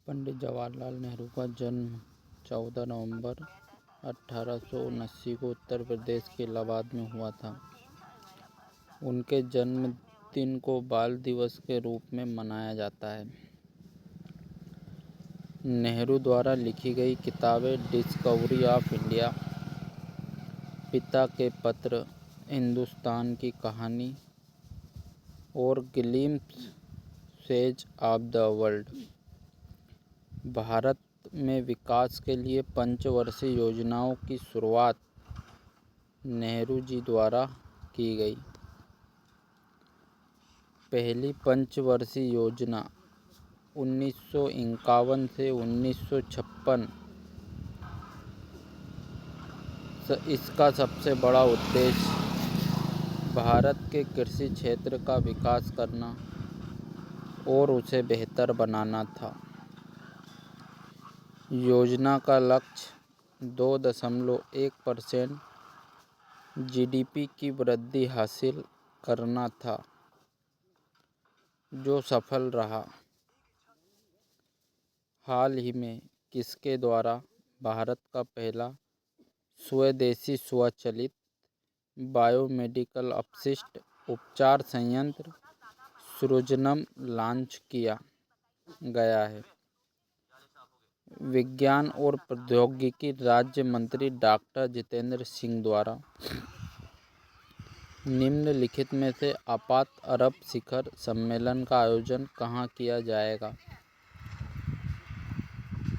पंडित जवाहरलाल नेहरू का जन्म 14 नवंबर 1879 को उत्तर प्रदेश के इलाहाबाद में हुआ था। उनके जन्मदिन को बाल दिवस के रूप में मनाया जाता है। नेहरू द्वारा लिखी गई किताबें डिस्कवरी ऑफ इंडिया, पिता के पत्र, हिंदुस्तान की कहानी और ग्लिम्प्सेज ऑफ द वर्ल्ड भारत में विकास के लिए पंचवर्षीय योजनाओं की शुरुआत नेहरू जी द्वारा की गई। पहली पंचवर्षीय योजना 1951 से 1956। इसका सबसे बड़ा उद्देश्य भारत के कृषि क्षेत्र का विकास करना और उसे बेहतर बनाना था। योजना का लक्ष्य 2.1% जीडीपी की वृद्धि हासिल करना था, जो सफल रहा। हाल ही में किसके द्वारा भारत का पहला स्वदेशी स्वचालित बायोमेडिकल अपशिष्ट उपचार संयंत्र सृजनम लॉन्च किया गया है? विज्ञान और प्रौद्योगिकी राज्य मंत्री डॉक्टर जितेंद्र सिंह द्वारा। निम्नलिखित में से आपात अरब शिखर सम्मेलन का आयोजन कहाँ किया जाएगा?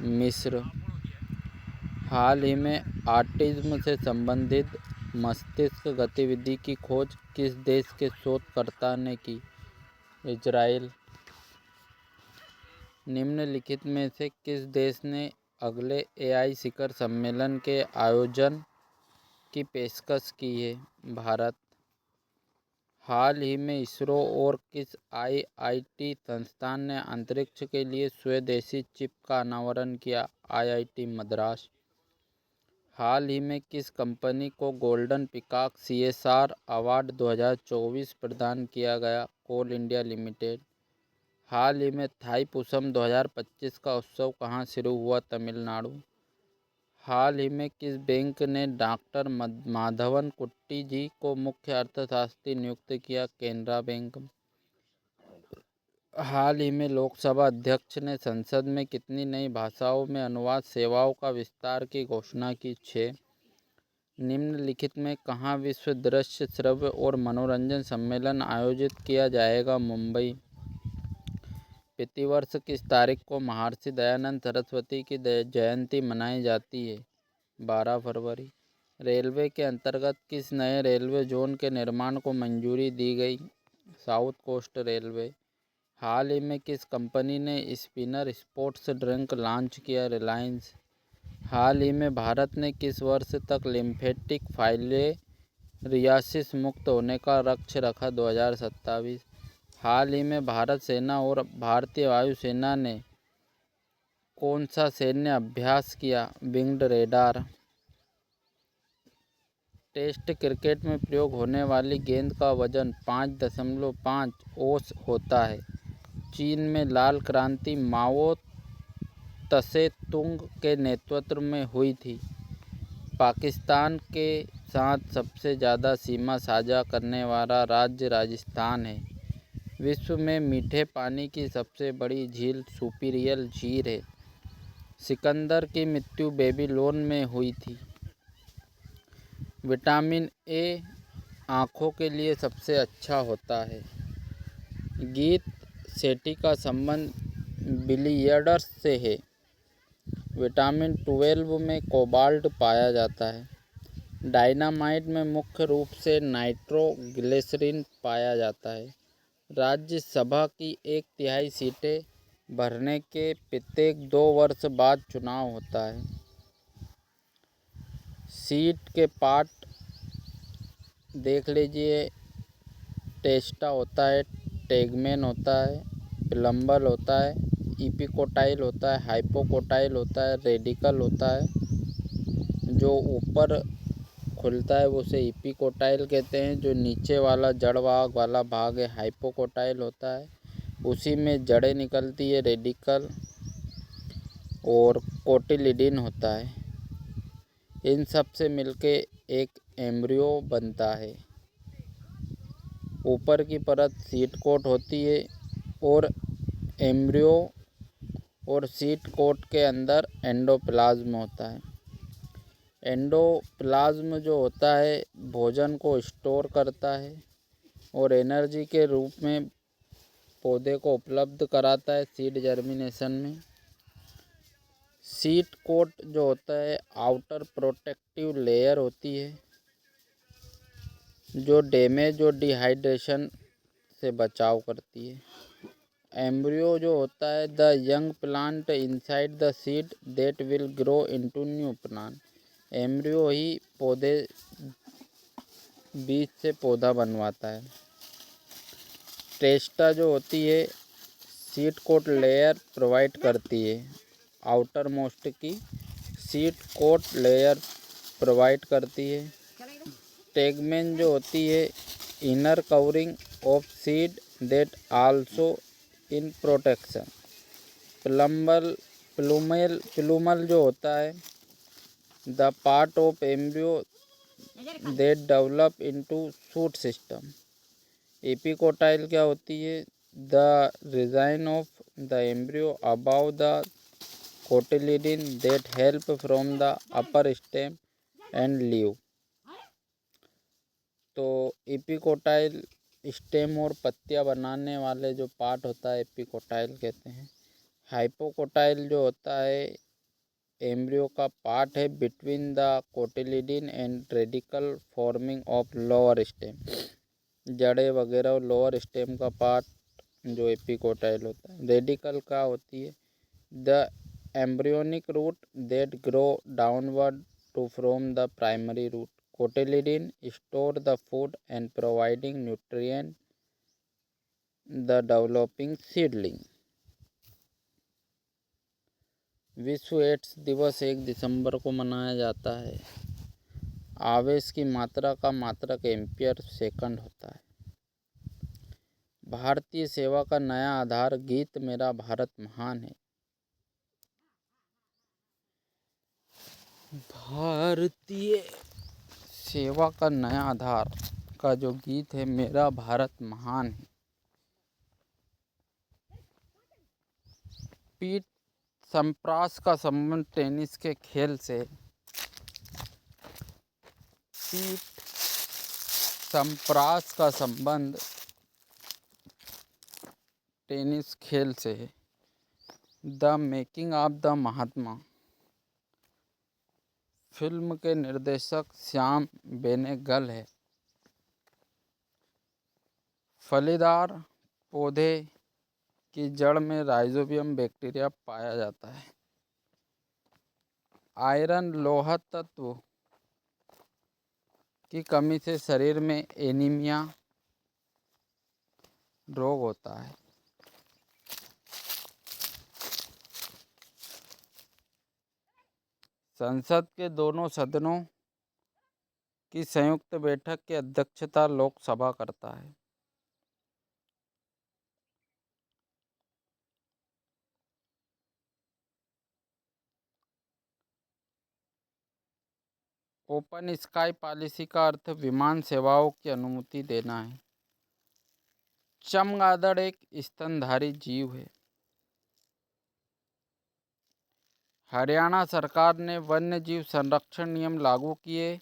मिस्र। हाल ही में ऑटिज्म से संबंधित मस्तिष्क गतिविधि की खोज किस देश के शोधकर्ता ने की? इजराइल। निम्नलिखित में से किस देश ने अगले एआई शिखर सम्मेलन के आयोजन की पेशकश की है? भारत। हाल ही में इसरो और किस आईआईटी संस्थान ने अंतरिक्ष के लिए स्वदेशी चिप का अनावरण किया? आईआईटी मद्रास। हाल ही में किस कंपनी को गोल्डन पीकॉक सीएसआर अवार्ड 2024 प्रदान किया गया? कोल इंडिया लिमिटेड। हाल ही में थाईपुसम 2025 का उत्सव कहाँ शुरू हुआ? तमिलनाडु। हाल ही में किस बैंक ने डॉक्टर माधवन कुट्टी जी को मुख्य अर्थशास्त्री नियुक्त किया? केनरा बैंक। हाल ही में लोकसभा अध्यक्ष ने संसद में कितनी नई भाषाओं में अनुवाद सेवाओं का विस्तार की घोषणा की? 6। निम्नलिखित में कहाँ विश्व दृश्य श्रव्य और मनोरंजन सम्मेलन आयोजित किया जाएगा? मुंबई। प्रतिवर्ष किस तारीख को महर्षि दयानंद सरस्वती की जयंती मनाई जाती है? 12 फरवरी। रेलवे के अंतर्गत किस नए रेलवे जोन के निर्माण को मंजूरी दी गई? South Coast Railway. हाल ही में किस कंपनी ने स्पिनर स्पोर्ट्स ड्रिंक लॉन्च किया? रिलायंस। हाल ही में भारत ने किस वर्ष तक लिम्फेटिक फाइलेरियासिस मुक्त होने का लक्ष्य रखा? 2027। हाल ही में भारत सेना और भारतीय वायुसेना ने कौन सा सैन्य अभ्यास किया? Winged radar. टेस्ट क्रिकेट में प्रयोग होने वाली गेंद का वजन 5.5 औंस होता है। चीन में लाल क्रांति माओ त्से तुंग के नेतृत्व में हुई थी। पाकिस्तान के साथ सबसे ज़्यादा सीमा साझा करने वाला राज्य राजस्थान है। विश्व में मीठे पानी की सबसे बड़ी झील सुपीरियर झील है। सिकंदर की मृत्यु बेबीलोन में हुई थी। विटामिन ए आँखों के लिए सबसे अच्छा होता है। गीत सेठी का संबंध बिलियर्ड्स से है। विटामिन 12 में कोबाल्ट पाया जाता है। डायनामाइट में मुख्य रूप से नाइट्रोग्लिसरीन पाया जाता है। राज्यसभा की 1/3 सीटें भरने के प्रत्येक 2 वर्ष बाद चुनाव होता है। सीट के पार्ट देख लीजिए। टेस्टा होता है, टैगमेन होता है, प्लम्बल होता है, इपिकोटाइल होता है, हाइपोकोटाइल होता है, रेडिकल होता है। जो ऊपर खुलता है वो उसे इपिकोटाइल कहते हैं। जो नीचे वाला जड़ वाला भाग है हाइपोकोटाइल होता है। उसी में जड़ें निकलती है, रेडिकल। और कोटिलिडीन होता है। इन सब से मिलके एक एम्ब्रियो बनता है। ऊपर की परत सीट कोट होती है और एम्ब्रियो और सीट कोट के अंदर एंडोप्लाज्म होता है। एंडोप्लाज्म जो होता है भोजन को स्टोर करता है और एनर्जी के रूप में पौधे को उपलब्ध कराता है सीड जर्मिनेशन में। सीड कोट जो होता है आउटर प्रोटेक्टिव लेयर होती है जो डैमेज और डिहाइड्रेशन से बचाव करती है। एम्ब्रियो जो होता है the young plant inside the seed that will grow into new plant. Embryo ही पौधे बीज से पौधा बनवाता है। टेस्टा जो होती है सीड कोट लेयर प्रोवाइड करती है। आउटर मोस्ट की सीड कोट लेयर प्रोवाइड करती है। टेगमेन जो होती है inner covering of seed that also in protection. Plumule जो होता है the part of embryo that develop into shoot system. Epicotyl क्या होती है the region of the embryo above the cotyledon that help from the upper stem and leave. तो epicotyl stem और पत्तियां बनाने वाले जो पार्ट होता है एपिकोटाइल कहते हैं। हाइपोकोटाइल जो होता है एम्ब्रियो का पार्ट है between the cotyledon and radical forming of lower stem. जड़े वगैरह और लोअर स्टेम का पार्ट जो एपिकोटाइल होता है। रेडिकल का होती है the embryonic root that grow downward to from the primary root. Cotyledon store the food and providing nutrient the developing seedling। विश्व एड्स दिवस 1 दिसंबर को मनाया जाता है। आवेश की मात्रा का मात्रक एम्पियर सेकंड होता है। भारतीय सेवा का नया आधार गीत मेरा भारत महान है। भारतीय सेवा का नया आधार का जो गीत है मेरा भारत महान है। पीट सम्प्रास का संबंध टेनिस के खेल से। पीट सम्प्रास का संबंध टेनिस खेल से है। The making of the Mahatma film के निर्देशक श्याम बेनेगल है। फलीदार पौधे की जड़ में राइजोबियम बैक्टीरिया पाया जाता है। आयरन लोहा तत्व की कमी से शरीर में एनीमिया रोग होता है। संसद के दोनों सदनों की संयुक्त बैठक की अध्यक्षता लोकसभा करता है। ओपन स्काई पॉलिसी का अर्थ विमान सेवाओं की अनुमति देना है। चमगादड़ एक स्तनधारी जीव है। हरियाणा सरकार ने वन्य जीव संरक्षण नियम लागू किए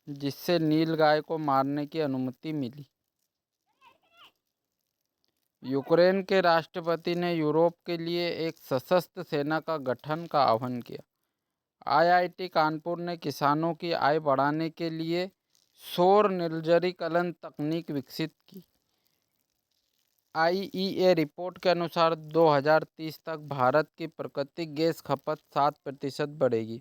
जिससे नीलगाय को मारने की अनुमति मिली। यूक्रेन के राष्ट्रपति ने यूरोप के लिए एक सशस्त्र सेना का गठन का आह्वान किया। आईआईटी कानपुर ने किसानों की आय बढ़ाने के लिए सौर निर्जलीकरण तकनीक विकसित की। आईईए रिपोर्ट के अनुसार 2030 तक भारत की प्राकृतिक गैस खपत 7% बढ़ेगी।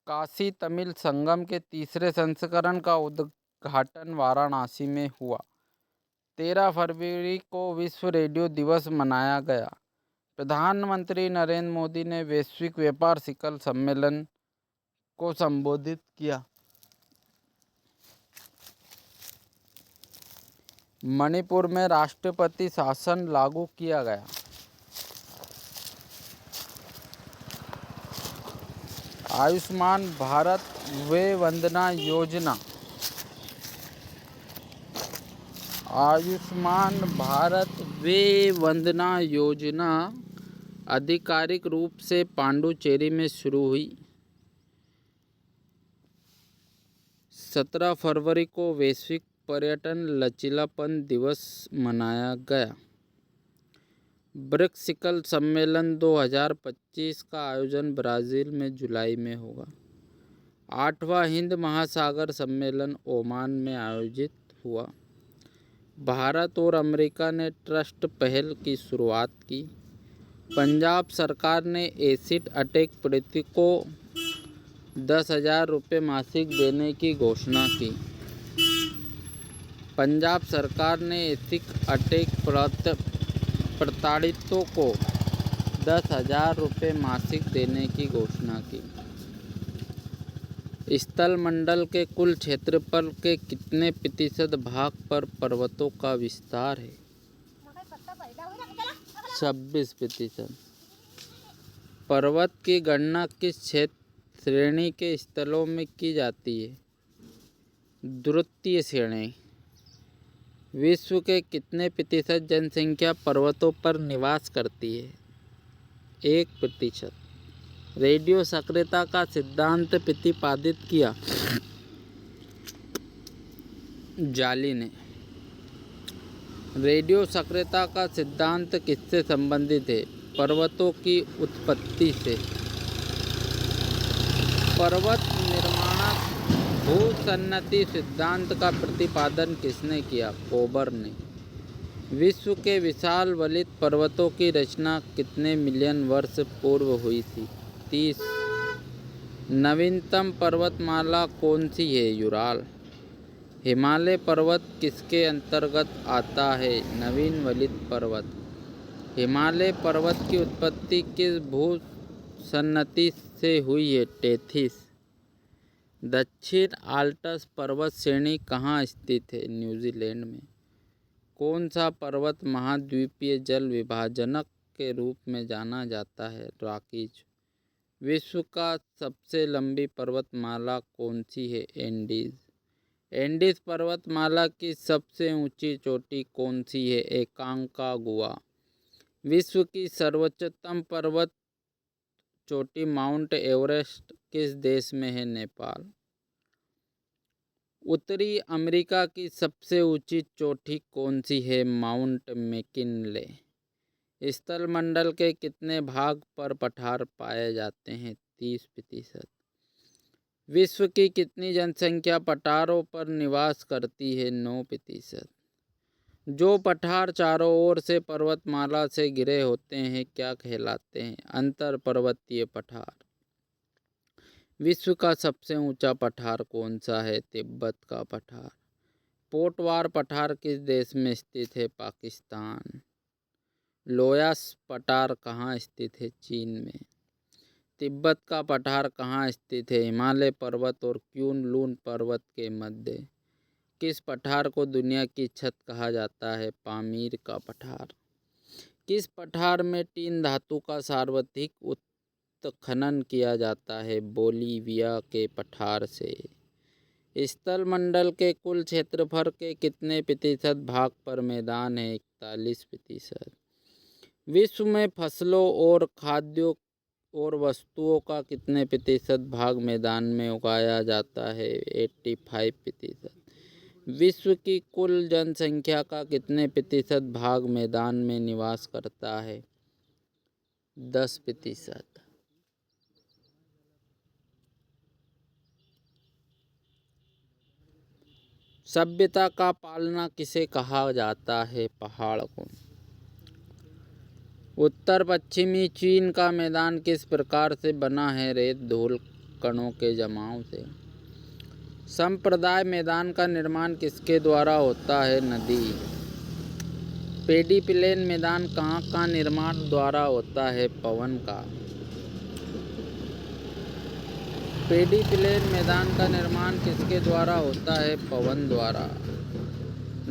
काशी तमिल संगम के तीसरे संस्करण का उद्घाटन वाराणसी में हुआ। 13 फरवरी को विश्व रेडियो दिवस मनाया गया। प्रधानमंत्री नरेंद्र मोदी ने वैश्विक व्यापार शिखर सम्मेलन को संबोधित किया। मणिपुर में राष्ट्रपति शासन लागू किया गया। आयुष्मान भारत वय वंदना योजना। आयुष्मान भारत वय वंदना योजना आधिकारिक रूप से पांडुचेरी में शुरू हुई। 17 फरवरी को वैश्विक पर्यटन लचीलापन दिवस मनाया गया। ब्रिक्स शिखर सम्मेलन 2025 का आयोजन ब्राज़ील में जुलाई में होगा। 8वां हिंद महासागर सम्मेलन ओमान में आयोजित हुआ। भारत और अमेरिका ने ट्रस्ट पहल की शुरुआत की। पंजाब सरकार ने एसिड अटैक पीड़ितों को 10,000 रुपये मासिक देने की घोषणा की। पंजाब सरकार ने एसिड अटैक प्रताड़ितों को 10,000 रुपये मासिक देने की घोषणा की। स्थल मंडल के कुल क्षेत्रफल के कितने प्रतिशत भाग पर पर्वतों का विस्तार है? 26%। पर्वत की गणना किस क्षेत्र श्रेणी के स्थलों में की जाती है? द्वितीय श्रेणी। विश्व के कितने प्रतिशत जनसंख्या पर्वतों पर निवास करती है? 1%। रेडियो सक्रियता का सिद्धांत प्रतिपादित किया जाली ने। रेडियो सक्रियता का सिद्धांत किससे संबंधित है? पर्वतों की उत्पत्ति से। पर्वत निर्माण भूसन्नति सिद्धांत का प्रतिपादन किसने किया? कोबर ने। विश्व के विशाल वलित पर्वतों की रचना कितने मिलियन वर्ष पूर्व हुई थी? 30। नवीनतम पर्वतमाला कौन सी है? यूराल। हिमालय पर्वत किसके अंतर्गत आता है? नवीन वलित पर्वत। हिमालय पर्वत की उत्पत्ति किस भूसन्नति से हुई है? टेथिस। दक्षिण आल्प्स पर्वत श्रेणी कहाँ स्थित है? न्यूजीलैंड में। कौन सा पर्वत महाद्वीपीय जल विभाजनक के रूप में जाना जाता है? रॉकीज। विश्व का सबसे लंबी पर्वतमाला कौन सी है? एंडीज। एंडीज पर्वतमाला की सबसे ऊंची चोटी कौन सी है? एकांकागुआ। विश्व की सर्वोच्चतम पर्वत चोटी माउंट एवरेस्ट किस देश में है? नेपाल। उत्तरी अमेरिका की सबसे ऊंची चोटी कौन सी है? Mount McKinley. स्थल मंडल के कितने भाग पर पठार पाए जाते हैं? 30%। विश्व की कितनी जनसंख्या पठारों पर निवास करती है? 9%। जो पठार चारों ओर से पर्वतमाला से घिरे होते हैं क्या कहलाते हैं? अंतर पर्वतीय पठार। विश्व का सबसे ऊंचा पठार कौन सा है? तिब्बत का पठार। पोटवार पठार किस देश में स्थित है? पाकिस्तान। लोयास पठार कहाँ स्थित है? चीन में। तिब्बत का पठार कहाँ स्थित है? हिमालय पर्वत और क्यून लून पर्वत के मध्य। किस पठार को दुनिया की छत कहा जाता है? पामीर का पठार। किस पठार में टीन धातु का सर्वाधिक उत्खनन किया जाता है? बोलीविया के पठार से। स्थल मंडल के कुल क्षेत्रफल के कितने प्रतिशत भाग पर मैदान है? 41%। विश्व में फसलों और खाद्यों और वस्तुओं का कितने प्रतिशत भाग मैदान में उगाया जाता है? 85%। विश्व की कुल जनसंख्या का कितने प्रतिशत भाग मैदान में निवास करता है? 10%। सभ्यता का पालना किसे कहा जाता है? पहाड़ को। उत्तर पश्चिमी चीन का मैदान किस प्रकार से बना है? रेत धूल कणों के जमाव से। संप्रदाय मैदान का निर्माण किसके द्वारा होता है? नदी। पेडी प्लेन मैदान कहाँ का निर्माण द्वारा होता है? पवन का। पेडी प्लेन मैदान का निर्माण किसके द्वारा होता है? पवन द्वारा।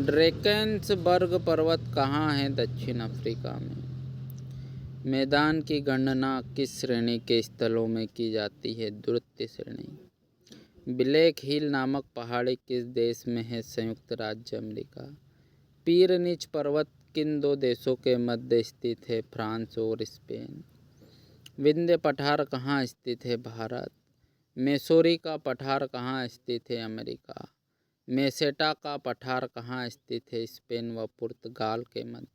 ड्रैकेंसबर्ग पर्वत कहाँ है? दक्षिण अफ्रीका में। मैदान की गणना किस श्रेणी के स्थलों में की जाती है? द्वितीय श्रेणी। ब्लैक हिल नामक पहाड़ी किस देश में है? संयुक्त राज्य अमेरिका। पिरेनीज पर्वत किन दो देशों के मध्य स्थित है? फ्रांस और स्पेन। विंध्य पठार कहाँ स्थित है? भारत। मैसूरी का पठार कहाँ स्थित है? अमेरिका। मेसेटा का पठार कहाँ स्थित है? स्पेन व पुर्तगाल के मध्य।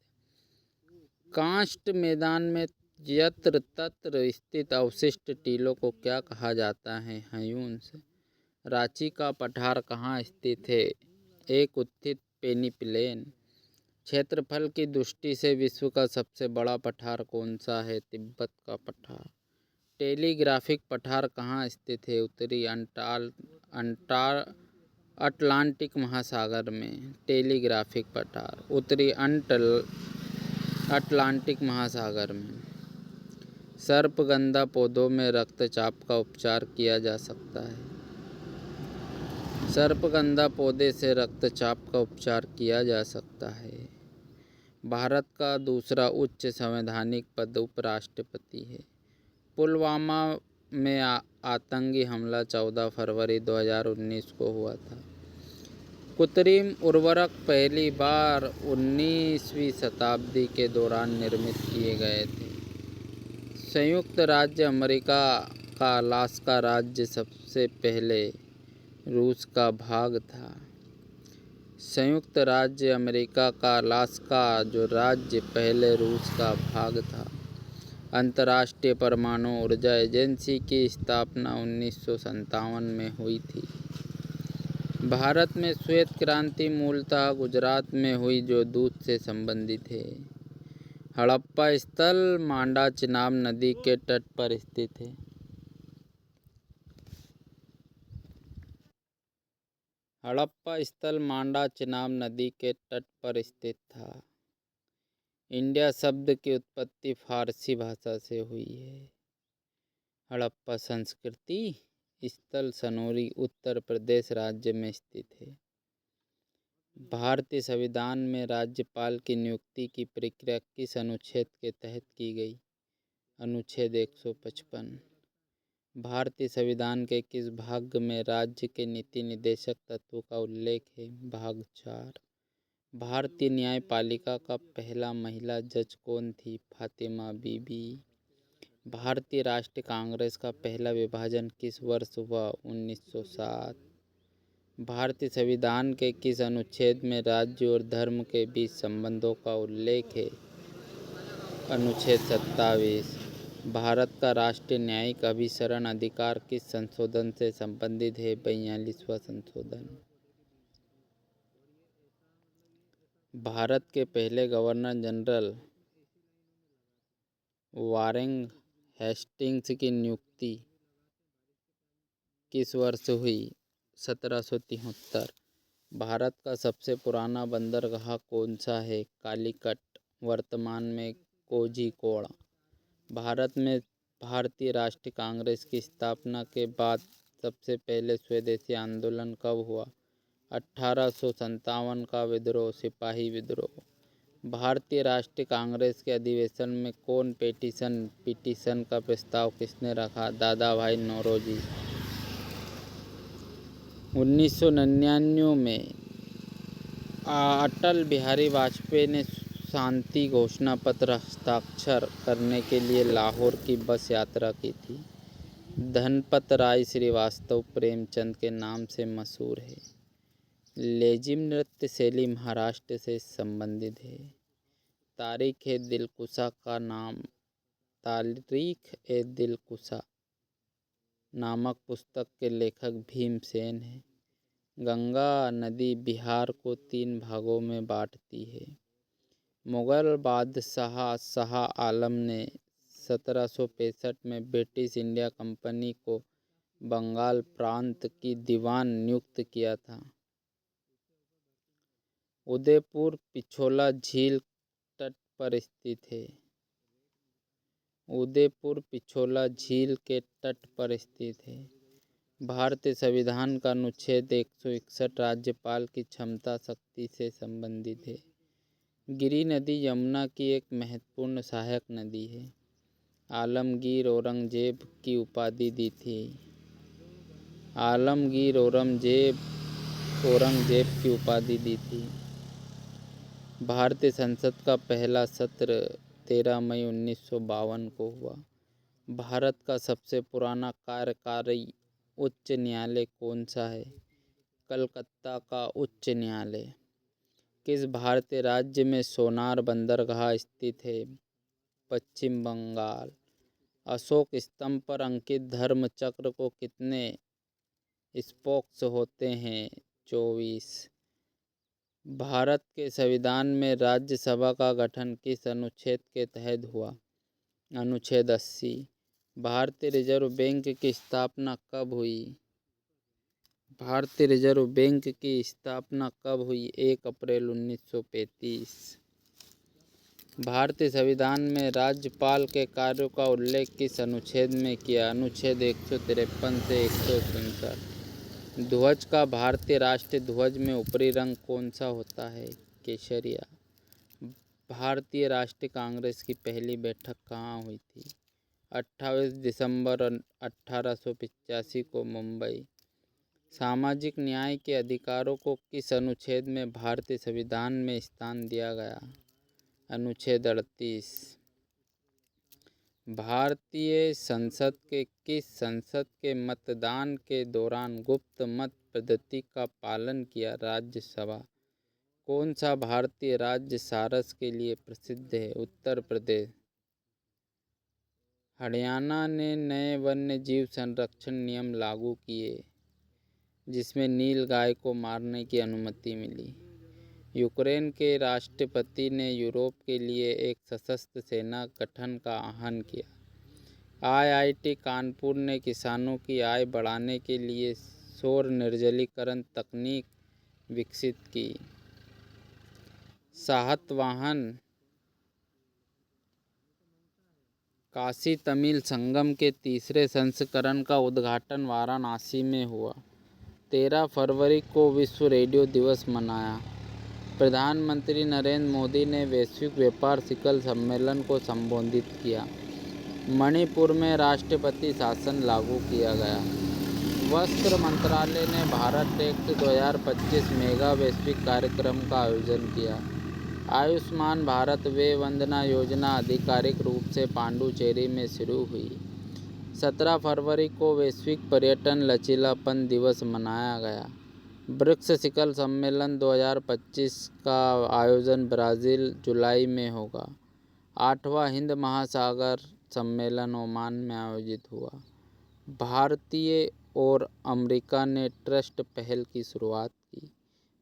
कांस्ट मैदान में यत्र तत्र स्थित अवशिष्ट टीलों को क्या कहा जाता है? ह्यून्स। रांची का पठार कहाँ स्थित है? एक उत्थित पेनिप्लेन। क्षेत्रफल की दृष्टि से विश्व का सबसे बड़ा पठार कौन सा है? तिब्बत का पठार। टेलीग्राफिक पठार कहाँ स्थित है? उत्तरी अटलांटिक महासागर में। टेलीग्राफिक पठार उत्तरी अटलांटिक महासागर में। सर्पगंधा पौधों में रक्तचाप का उपचार किया जा सकता है। सर्पगंधा पौधे से रक्तचाप का उपचार किया जा सकता है। भारत का दूसरा उच्च संवैधानिक पद उपराष्ट्रपति है। पुलवामा में आतंकी हमला 14 फरवरी 2019 को हुआ था। कृत्रिम उर्वरक पहली बार 19वीं शताब्दी के दौरान निर्मित किए गए थे। संयुक्त राज्य अमेरिका का अलास्का राज्य सबसे पहले रूस का भाग था। संयुक्त राज्य अमेरिका का अलास्का जो राज्य पहले रूस का भाग था। अंतर्राष्ट्रीय परमाणु ऊर्जा एजेंसी की स्थापना 1957 में हुई थी। भारत में श्वेत क्रांति मूलतः गुजरात में हुई जो दूध से संबंधित है। हड़प्पा स्थल मांडा चिनाब नदी के तट पर स्थित है। हड़प्पा स्थल मांडा चिनाब नदी के तट पर स्थित था। इंडिया शब्द की उत्पत्ति फारसी भाषा से हुई है। हड़प्पा संस्कृति स्थल सनौरी उत्तर प्रदेश राज्य में स्थित है। भारतीय संविधान में राज्यपाल की नियुक्ति की प्रक्रिया किस अनुच्छेद के तहत की गई? अनुच्छेद 155। भारतीय संविधान के किस भाग में राज्य के नीति निर्देशक तत्वों का उल्लेख है? भाग 4। भारतीय न्यायपालिका का पहला महिला जज कौन थी? फातिमा बीबी। भारतीय राष्ट्रीय कांग्रेस का पहला विभाजन किस वर्ष हुआ? 1907। भारतीय संविधान के किस अनुच्छेद में राज्य और धर्म के बीच संबंधों का उल्लेख है? अनुच्छेद 27। भारत का राष्ट्रीय न्यायिक अभिसरण अधिकार किस संशोधन से संबंधित है? 42वां संशोधन। भारत के पहले गवर्नर जनरल वारेन हेस्टिंग्स की नियुक्ति किस वर्ष हुई? 1773। भारत का सबसे पुराना बंदरगाह कौन सा है? कालीकट, वर्तमान में कोझिकोड। भारत में भारतीय राष्ट्रीय कांग्रेस की स्थापना के बाद सबसे पहले स्वदेशी आंदोलन कब हुआ? 1857 का विद्रोह, सिपाही विद्रोह। भारतीय राष्ट्रीय कांग्रेस के अधिवेशन में कौन पिटीशन का प्रस्ताव किसने रखा? दादा भाई नौरोजी। 1999 में अटल बिहारी वाजपेयी ने शांति घोषणा पत्र हस्ताक्षर करने के लिए लाहौर की बस यात्रा की थी। धनपत राय श्रीवास्तव प्रेमचंद के नाम से मशहूर है। लेजिम नृत्य शैली महाराष्ट्र से संबंधित है। तारीख ए दिलकुशा का नाम तारीख ए दिलकुशा नामक पुस्तक के लेखक भीमसेन हैं। गंगा नदी बिहार को 3 भागों में बांटती है। मुगल बादशाह शाह आलम ने 1765 में ब्रिटिश इंडिया कंपनी को बंगाल प्रांत की दीवान नियुक्त किया था। उदयपुर पिछोला झील तट पर स्थित है। उदयपुर पिछोला झील के तट पर स्थित है। भारतीय संविधान का अनुच्छेद 161 राज्यपाल की क्षमता शक्ति से संबंधित है। गिरि नदी यमुना की एक महत्वपूर्ण सहायक नदी है। आलमगीर औरंगजेब की उपाधि दी थी? आलमगीर औरंगजेब की उपाधि दी थी। भारतीय संसद का पहला सत्र 13 मई 1952 को हुआ। भारत का सबसे पुराना कार्यकारी उच्च न्यायालय कौन सा है? कलकत्ता का उच्च न्यायालय। किस भारतीय राज्य में सोनार बंदरगाह स्थित है? पश्चिम बंगाल। अशोक स्तंभ पर अंकित धर्म चक्र को कितने स्पोक्स होते हैं? 24। भारत के संविधान में राज्यसभा का गठन किस अनुच्छेद के तहत हुआ? अनुच्छेद 80। भारतीय रिजर्व बैंक की स्थापना कब हुई? भारतीय रिजर्व बैंक की स्थापना कब हुई? 1 अप्रैल 1935। भारतीय संविधान में राज्यपाल के कार्यों का उल्लेख किस अनुच्छेद में किया? अनुच्छेद 153 से 167। ध्वज का भारतीय राष्ट्रीय ध्वज में ऊपरी रंग कौन सा होता है? केसरिया। भारतीय राष्ट्रीय कांग्रेस की पहली बैठक कहाँ हुई थी? 28 दिसंबर 1885 को मुंबई। सामाजिक न्याय के अधिकारों को किस अनुच्छेद में भारतीय संविधान में स्थान दिया गया? अनुच्छेद 38। भारतीय संसद के किस संसद के मतदान के दौरान गुप्त मत पद्धति का पालन किया? राज्यसभा। कौन सा भारतीय राज्य सारस के लिए प्रसिद्ध है? उत्तर प्रदेश। हरियाणा ने नए वन्य जीव संरक्षण नियम लागू किए जिसमें नीलगाय को मारने की अनुमति मिली। यूक्रेन के राष्ट्रपति ने यूरोप के लिए एक सशस्त्र सेना गठन का आह्वान किया। आईआईटी कानपुर ने किसानों की आय बढ़ाने के लिए सौर निर्जलीकरण तकनीक विकसित की। सातवाहन काशी तमिल संगम के तीसरे संस्करण का उद्घाटन वाराणसी में हुआ। 13 फरवरी को विश्व रेडियो दिवस मनाया। प्रधानमंत्री नरेंद्र मोदी ने वैश्विक व्यापार शिखर सम्मेलन को संबोधित किया। मणिपुर में राष्ट्रपति शासन लागू किया गया। वस्त्र मंत्रालय ने भारत टेक्स 2025 मेगा वैश्विक कार्यक्रम का आयोजन किया। आयुष्मान भारत वय वंदना योजना आधिकारिक रूप से पांडुचेरी में शुरू हुई। 17 फरवरी को वैश्विक पर्यटन लचीलापन दिवस मनाया गया। ब्रिक्स शिखर सम्मेलन 2025 का आयोजन ब्राज़ील जुलाई में होगा। 8वां हिंद महासागर सम्मेलन ओमान में आयोजित हुआ। भारतीय और अमेरिका ने ट्रस्ट पहल की शुरुआत की।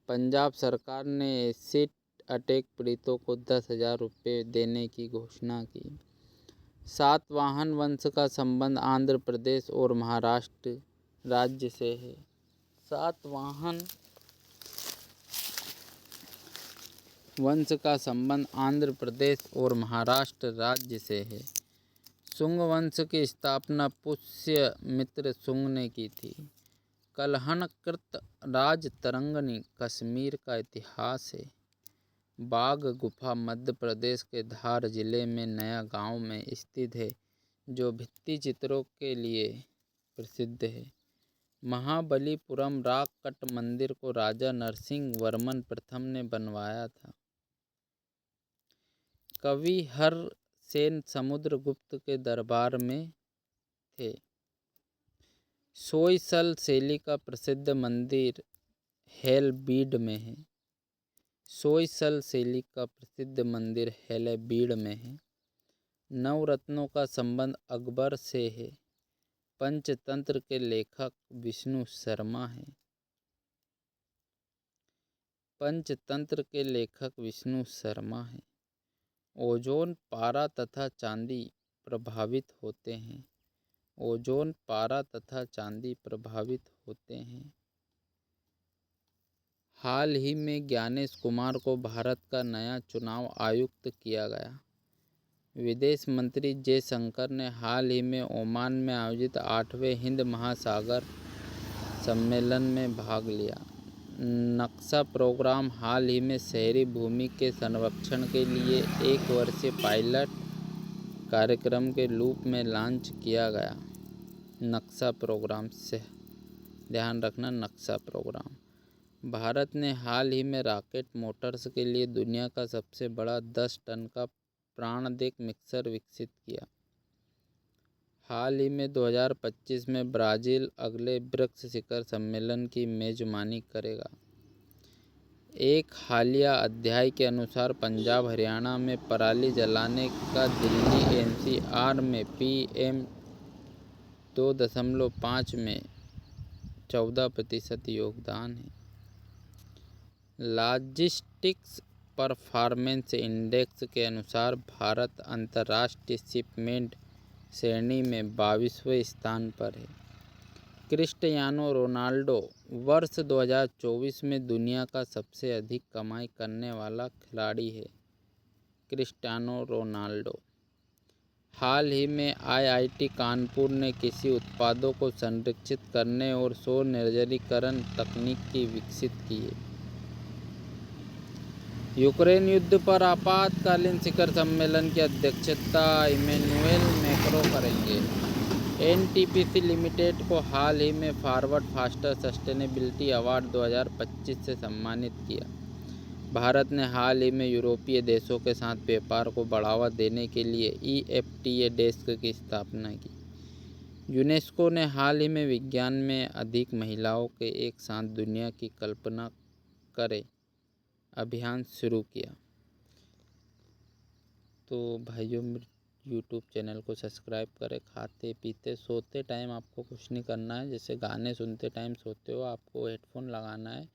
पंजाब सरकार ने एसिड अटैक पीड़ितों को 10,000 रुपये देने की घोषणा की। सातवाहन वंश का संबंध आंध्र प्रदेश और महाराष्ट्र राज्य से है। सातवाहन वंश का संबंध आंध्र प्रदेश और महाराष्ट्र राज्य से है। शुंग वंश की स्थापना पुष्यमित्र शुंग ने की थी। कलहणकृत राजतरंगिणी कश्मीर का इतिहास है। बाघ गुफा मध्य प्रदेश के धार जिले में नया गांव में स्थित है जो भित्ति चित्रों के लिए प्रसिद्ध है। महाबलीपुरम रॉक कट मंदिर को राजा नरसिंह वर्मन प्रथम ने बनवाया था। कवि हरसेन समुद्रगुप्त के दरबार में थे। सोयसल शैली का प्रसिद्ध मंदिर हेलबीड में है। सोयसल शैली का प्रसिद्ध मंदिर हेलबीड में है। नवरत्नों का संबंध अकबर से है। पंचतंत्र के लेखक विष्णु शर्मा हैं। पंचतंत्र के लेखक विष्णु शर्मा हैं। ओजोन पारा तथा चांदी प्रभावित होते हैं। ओजोन पारा तथा चांदी प्रभावित होते हैं। हाल ही में ज्ञानेश कुमार को भारत का नया चुनाव आयुक्त किया गया। विदेश मंत्री जयशंकर ने हाल ही में ओमान में आयोजित 8वें हिंद महासागर सम्मेलन में भाग लिया। नक्शा प्रोग्राम हाल ही में शहरी भूमि के संरक्षण के लिए 1 वर्षीय पायलट कार्यक्रम के रूप में लॉन्च किया गया। नक्शा प्रोग्राम से ध्यान रखना, नक्शा प्रोग्राम। भारत ने हाल ही में रॉकेट मोटर्स के लिए दुनिया का सबसे बड़ा 10 टन का प्राणवायु मिक्सर विकसित किया। हाल ही में 2025 में ब्राज़ील अगले ब्रिक्स शिखर सम्मेलन की मेजबानी करेगा। एक हालिया अध्ययन के अनुसार पंजाब हरियाणा में पराली जलाने का दिल्ली एनसीआर में PM 2.5 में 14% योगदान है। लॉजिस्टिक्स परफॉर्मेंस इंडेक्स के अनुसार भारत अंतर्राष्ट्रीय शिपमेंट श्रेणी में 22वें स्थान पर है। क्रिस्टियानो रोनाल्डो वर्ष 2024 में दुनिया का सबसे अधिक कमाई करने वाला खिलाड़ी है। Cristiano Ronaldo. हाल ही में IIT कानपुर ने कृषि उत्पादों को संरक्षित करने और सौर निर्जलीकरण तकनीक की विकसित की है। यूक्रेन युद्ध पर आपातकालीन शिखर सम्मेलन की अध्यक्षता इमैनुएल मैक्रों करेंगे। NTPC लिमिटेड को हाल ही में फॉरवर्ड फास्टर सस्टेनेबिलिटी अवार्ड 2025 से सम्मानित किया। भारत ने हाल ही में यूरोपीय देशों के साथ व्यापार को बढ़ावा देने के लिए EFTA डेस्क की स्थापना की। यूनेस्को ने हाल ही में विज्ञान में अधिक महिलाओं के एक साथ दुनिया की कल्पना करें अभियान शुरू किया। तो भाइयों, यूट्यूब चैनल को सब्सक्राइब करें। खाते पीते सोते टाइम आपको कुछ नहीं करना है। जैसे गाने सुनते टाइम सोते हो, आपको हेडफोन लगाना है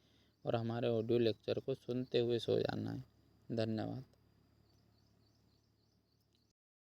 और हमारे ऑडियो लेक्चर को सुनते हुए सो जाना है। धन्यवाद।